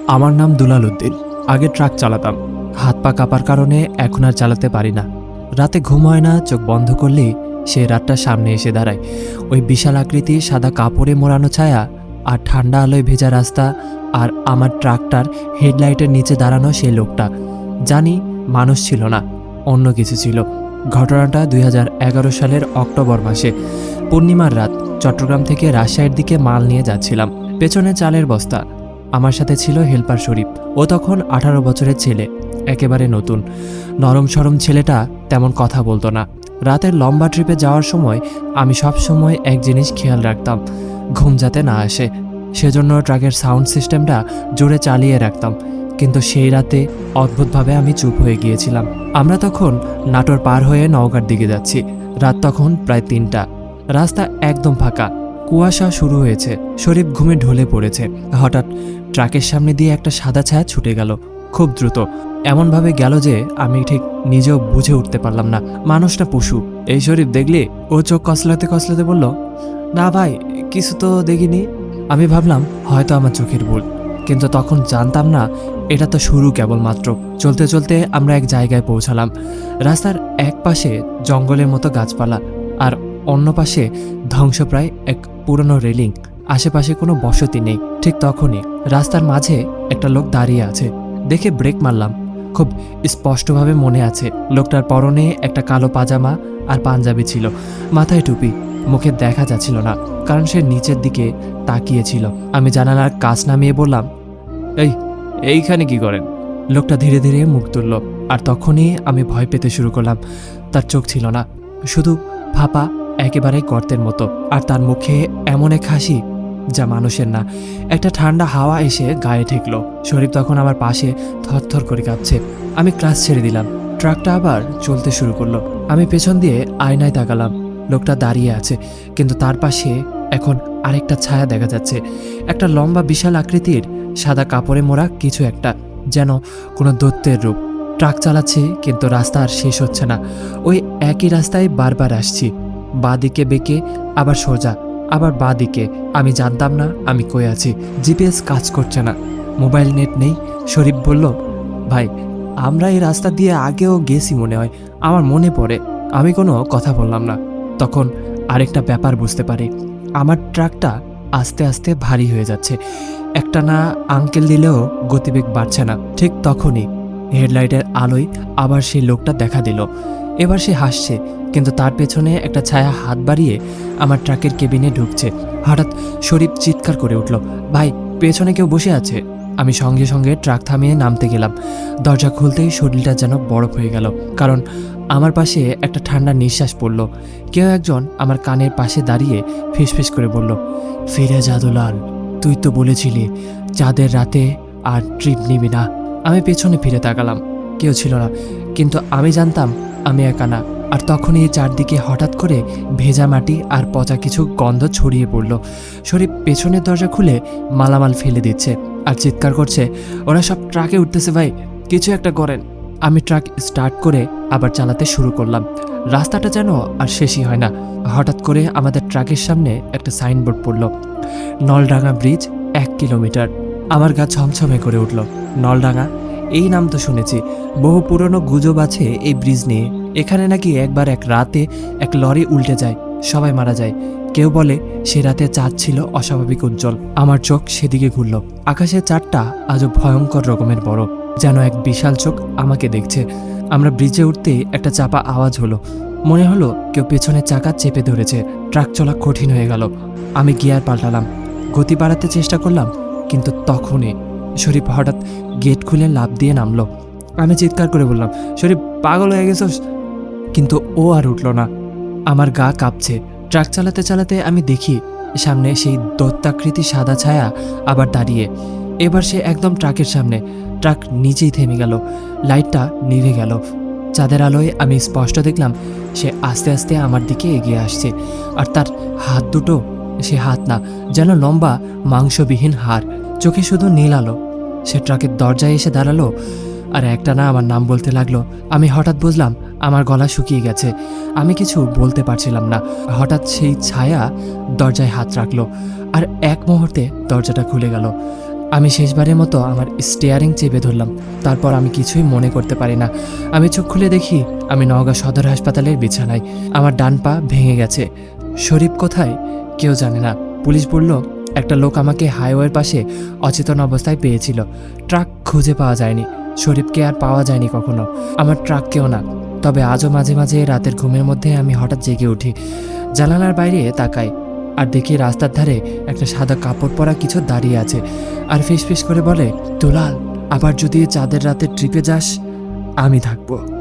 আমার নাম দুলাল উদ্দিন। আগে ট্রাক চালাতাম। হাত পা কাঁপার কারণে এখন আর চালাতে পারি না। রাতে ঘুম হয় না, চোখ বন্ধ করলেই সে রাতটা সামনে এসে দাঁড়ায়। ওই বিশাল আকৃতি, সাদা কাপড়ে মোড়ানো ছায়া, আর ঠান্ডা আলোয় ভেজা রাস্তা, আর আমার ট্রাকটার হেডলাইটের নিচে দাঁড়ানো সেই লোকটা। জানি মানুষ ছিল না, অন্য কিছু ছিল। ঘটনাটা 2011 সালের অক্টোবর মাসে, পূর্ণিমার রাত। চট্টগ্রাম থেকে রাজশাহীর দিকে মাল নিয়ে যাচ্ছিলাম। পেছনে চালের বস্তা। আমার সাথে ছিল হেল্পার শরীফ। ও তখন 18 বছরের ছেলে, একেবারে নতুন। নরম সরম ছেলেটা, তেমন কথা বলতো না। রাতের লম্বা ট্রিপে যাওয়ার সময় আমি সব সময় এক জিনিস খেয়াল রাখতাম, ঘুম যাতে না আসে। সেজন্য ট্রাকের সাউন্ড সিস্টেমটা জোরে চালিয়ে রাখতাম। কিন্তু সেই রাতে অদ্ভুতভাবে আমি চুপ হয়ে গিয়েছিলাম। আমরা তখন নাটোর পার হয়ে নওগাঁর দিকে যাচ্ছি। রাত তখন প্রায় 3টা। রাস্তা একদম ফাঁকা, কুয়াশা শুরু হয়েছে। শরীফ ঘুমে ঢলে পড়েছে। হঠাৎ ট্রাকের সামনে দিয়ে একটা সাদা ছায়া ছুটে গেল, খুব দ্রুত। এমনভাবে গেল যে আমি ঠিক নিজেও বুঝে উঠতে পারলাম না মানুষটা পশু। এই শরীফ দেখলি? ও চোখ কসলাতে কসলাতে বলল, না ভাই, কিছু তো দেখিনি। আমি ভাবলাম হয়তো আমার চোখের ভুল, কিন্তু তখন জানতাম না এটা তো শুরু কেবলমাত্র। চলতে চলতে আমরা এক জায়গায় পৌঁছালাম। রাস্তার এক পাশে জঙ্গলের মতো গাছপালা, আর অন্য পাশে ধ্বংসপ্রায় এক পুরনো রেলিং। আশেপাশে কোনো বসতি নেই। ঠিক তখনই রাস্তার মাঝে একটা লোক দাঁড়িয়ে আছে। দেখে ব্রেক মারলাম। খুব স্পষ্টভাবে মনে আছে, লোকটার পরনে একটা কালো পাজামা আর পাঞ্জাবি ছিল, মাথায় টুপি। মুখে দেখা যাচ্ছিল না, কারণ সে নিচের দিকে তাকিয়েছিল। আমি জানালার কাছ নামিয়ে বললাম, এইখানে কি করেন? লোকটা ধীরে ধীরে মুখ তুলল, আর তখনই আমি ভয় পেতে শুরু করলাম। তার চোখ ছিল না, শুধু ফাঁপা, একেবারে গর্তের মতো। আর তার মুখে এমন এক হাসি যা মানুষের না। একটা ঠান্ডা হাওয়া এসে গায়ে ঠেকলো। শরীফ তখন আমার পাশে থরথর করে কাঁপছে। আমি ক্লাস ছেড়ে দিলাম। ট্রাকটা আবার চলতে শুরু করলো। আমি পেছন দিয়ে আয়নায় তাকালাম। লোকটা দাঁড়িয়ে আছে, কিন্তু তার পাশে এখন আরেকটা ছায়া দেখা যাচ্ছে। একটা লম্বা বিশাল আকৃতির সাদা কাপড়ে মোড়া কিছু একটা, যেন কোনো দৈত্যের রূপ। ট্রাক চালাচ্ছে, কিন্তু রাস্তা আর শেষ হচ্ছে না। ওই একই রাস্তায় বারবার আসছি, বাঁ দিকে বেঁকে, আবার সোজা, আবার বাঁ দিকে। আমি জানতাম না আমি কই আছি। জিপিএস কাজ করছে না, মোবাইল নেট নেই। শরীফ বলল, ভাই, আমরা এই রাস্তা দিয়ে আগেও গেছি মনে হয়, আমার মনে পড়ে। আমি কোনো কথা বললাম না। তখন আরেকটা ব্যাপার বুঝতে পারি, আমার ট্রাকটা আস্তে আস্তে ভারী হয়ে যাচ্ছে। একটা না আঙ্কেল দিলেও গতিবেগ বাড়ছে না। ঠিক তখনই হেডলাইটের আলোয় আবার সেই লোকটা দেখা দিল। এবার সে হাসছে, কিন্তু তার পেছনে একটা ছায়া হাত বাড়িয়ে আমার ট্রাকের কেবিনে ঢুকছে। হঠাৎ শরীফ চিৎকার করে উঠল, ভাই, পেছনে কেউ বসে আছে। আমি সঙ্গে সঙ্গে ট্রাক থামিয়ে নামতে গেলাম। দরজা খুলতেই শরীরটা যেন বরফ হয়ে গেল, কারণ আমার পাশে একটা ঠান্ডা নিঃশ্বাস পড়ল। কেউ একজন আমার কানের পাশে দাঁড়িয়ে ফিসফিস করে বলল, ফিরে যা দুলাল, তুই তো বলেছিলি চাঁদের রাতে আর ট্রিপ নিবি না। আমি পেছনে ফিরে তাকালাম, কেউ ছিল না, কিন্তু আমি জানতাম আমি একা না। আর তখনই চারদিকে হঠাৎ করে ভেজা মাটি আর পচা কিছু গন্ধ ছড়িয়ে পড়ল। শরীফ পেছনের দরজা খুলে মালামাল ফেলে দিচ্ছে আর চিৎকার করছে, ওরা সব ট্রাকে উঠতেছে ভাই, কিছু একটা করেন। আমি ট্রাক স্টার্ট করে আবার চালাতে শুরু করলাম। রাস্তাটা যেন আর শেষই হয় না। হঠাৎ করে আমাদের ট্রাকের সামনে একটা সাইনবোর্ড পড়ল, নলডাঙ্গা ব্রিজ 1 কিলোমিটার। আমার গা ছমছমে করে উঠল। নলডাঙ্গা, এই নাম তো শুনেছি, বহু পুরনো গুজব আছে এই ব্রিজ নিয়ে। এখানে নাকি একবার এক রাতে এক লরি উল্টে যায়, সবাই মারা যায়। কেউ বলে সে রাতে চাঁদ ছিল অস্বাভাবিক উজ্জ্বল। আমার চোখ সেদিকে ঘুরল। আকাশের চাঁদটা আজও ভয়ঙ্কর রকমের বড়, যেন এক বিশাল চোখ আমাকে দেখছে। আমরা ব্রিজে উঠতে একটা চাপা আওয়াজ হলো। মনে হলো কেউ পেছনের চাকা চেপে ধরেছে। ট্রাক চলা কঠিন হয়ে গেল। আমি গিয়ার পাল্টালাম, গতি বাড়াতে চেষ্টা করলাম, কিন্তু তখনই শরীফ হঠাৎ গেট খুলে লাফ দিয়ে নামলো। আমি চিৎকার করে বললাম, শরীফ, পাগল হয়ে গেছস? কিন্তু ও আর উঠল না। আমার গা কাঁপছে। ট্রাক চালাতে চালাতে আমি দেখি সামনে সেই দৈত্যাকৃতি সাদা ছায়া আবার দাঁড়িয়ে। এবার সে একদম ট্রাকের সামনে। ট্রাক নিচেই থেমে গেল, লাইটটা নিভে গেল। চাঁদের আলোয় আমি স্পষ্ট দেখলাম সে আস্তে আস্তে আমার দিকে এগিয়ে আসছে। আর তার হাত দুটো, সে হাত না, যেন লম্বা মাংসবিহীন হাড়, চোখে শুধু নীল আলো। সে ট্রাকের দরজায় এসে দাঁড়ালো আর একটা না আমার নাম বলতে লাগলো। আমি হঠাৎ বুঝলাম আমার গলা শুকিয়ে গেছে। আমি কিছু বলতে পারছিলাম না। হঠাৎ সেই ছায়া দরজায় হাত রাখলো, আর এক মুহূর্তে দরজাটা খুলে গেল। আমি শেষবারের মতো আমার স্টিয়ারিং চেপে ধরলাম। তারপর আমি কিছুই মনে করতে পারি না। আমি চোখ খুলে দেখি আমি নওগাঁ সদর হাসপাতালের বিছানায়। আমার ডান পা ভেঙে গেছে। শরীফ কোথায় কেউ জানে না। পুলিশ বলল একটা লোক আমাকে হাইওয়ের পাশে অচেতন অবস্থায় পেয়েছিল। ট্রাক খুঁজে পাওয়া যায়নি। শরীফকে আর পাওয়া যায়নি কখনো, আমার ট্রাককেও না। তবে আজও মাঝে মাঝে রাতের ঘুমের মধ্যে আমি হঠাৎ জেগে উঠি, জানালার বাইরে তাকাই আর দেখি রাস্তার ধারে একটা সাদা কাপড় পরা কিছু দাঁড়িয়ে আছে আর ফিসফিস করে বলে, দুলাল, আবার যদি চাঁদের রাতে ট্রিপে যাস আমি থাকবো।